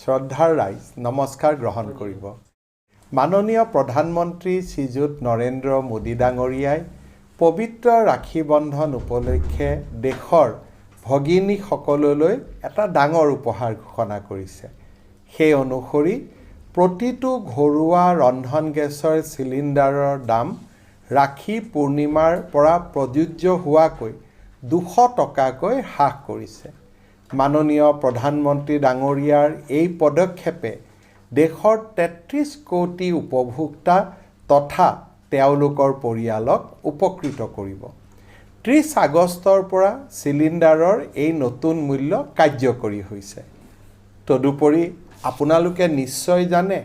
শ্ৰদ্ধাৰ ৰাইজ নমস্কাৰ গ্ৰহণ কৰিব। মাননীয় প্ৰধানমন্ত্ৰী শ্ৰীযুত নৰেন্দ্ৰ মোদী ডাঙৰীয়াই পবিত্ৰ ৰাখী বন্ধন উপলক্ষে দেশৰ ভগিনীসকললৈ এটা ডাঙৰ উপহাৰ ঘোষণা কৰিছে। সেই অনুসৰি প্ৰতিটো ঘৰুৱা ৰন্ধন গেছৰ চিলিণ্ডাৰৰ দাম ৰাখী পূৰ্ণিমাৰ পৰা প্ৰযোজ্য হোৱাকৈ 200 টকাকৈ হ্ৰাস কৰিছে। মাননীয় প্ৰধানমন্ত্ৰী ডাঙৰীয়াৰ এই পদক্ষেপে দেশৰ 33 কোটি উপভোক্তা তথা তেওঁলোকৰ পৰিয়ালক উপকৃত কৰিব। 30 আগষ্টৰ পৰা চিলিণ্ডাৰৰ এই নতুন মূল্য কাৰ্যকৰী হৈছে। তদুপৰি আপোনালোকে নিশ্চয় জানে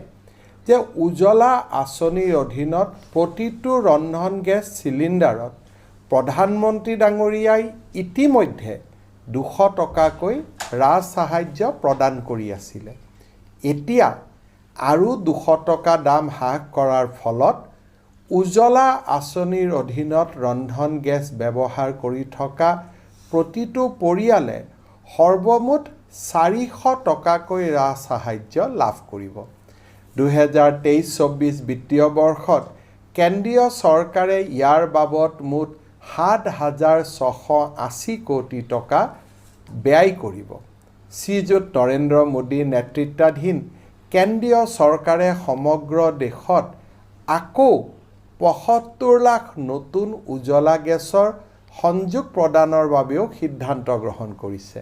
যে উজ্জ্বলা আঁচনিৰ অধীনত প্ৰতিটো ৰন্ধন গেছ চিলিণ্ডাৰত প্ৰধানমন্ত্ৰী ডাঙৰীয়াই ইতিমধ্যে 200 টকাকৈ ৰাজ সাহায্য প্ৰদান কৰি আছিলে। এতিয়া আৰু 200 টকা দাম হ্ৰাস কৰাৰ ফলত উজ্জ্বলা আঁচনিৰ অধীনত ৰন্ধন গেছ ব্যৱহাৰ কৰি থকা প্ৰতিটো পৰিয়ালে সৰ্বমুঠ 400 টকাকৈ ৰাজ সাহায্য লাভ কৰিব। 2023-24 বিত্তীয় বৰ্ষত কেন্দ্ৰীয় চৰকাৰে ইয়াৰ বাবদ মুঠ 7,680 কোটি টকা ব্যয় কৰিব। শ্ৰীযুত নৰেন্দ্ৰ মোদী নেতৃত্বাধীন কেন্দ্ৰীয় চৰকাৰে সমগ্ৰ দেশত আকৌ 75 লাখ নতুন উজ্জ্বলা গেছৰ সংযোগ প্ৰদানৰ বাবেও সিদ্ধান্ত গ্ৰহণ কৰিছে।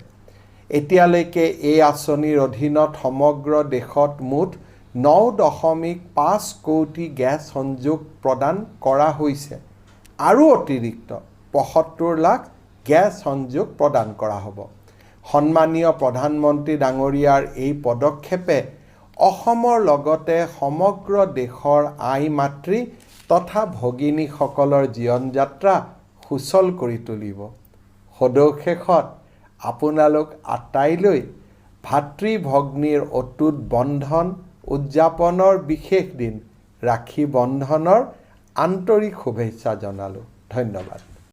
এতিয়ালৈকে এই আঁচনিৰ অধীনত সমগ্ৰ দেশত মুঠ 9.5 কোটি গেছ সংযোগ প্ৰদান কৰা হৈছে আৰু অতিৰিক্ত 75 লাখ গেছ সংযোগ প্ৰদান কৰা হ'ব। সন্মানীয় প্ৰধানমন্ত্ৰী ডাঙৰীয়াৰ এই পদক্ষেপে অসমৰ লগতে সমগ্ৰ দেশৰ আই মাতৃ তথা ভগিনীসকলৰ জীৱন যাত্ৰা সুচল কৰি তুলিব। সদৌশেষত আপোনালোক আটাইলৈ ভাতৃ ভগ্নীৰ অটুট বন্ধন উদযাপনৰ বিশেষ দিন ৰাখী বন্ধনৰ আন্তৰিক শুভেচ্ছা জনালোঁ। ধন্যবাদ।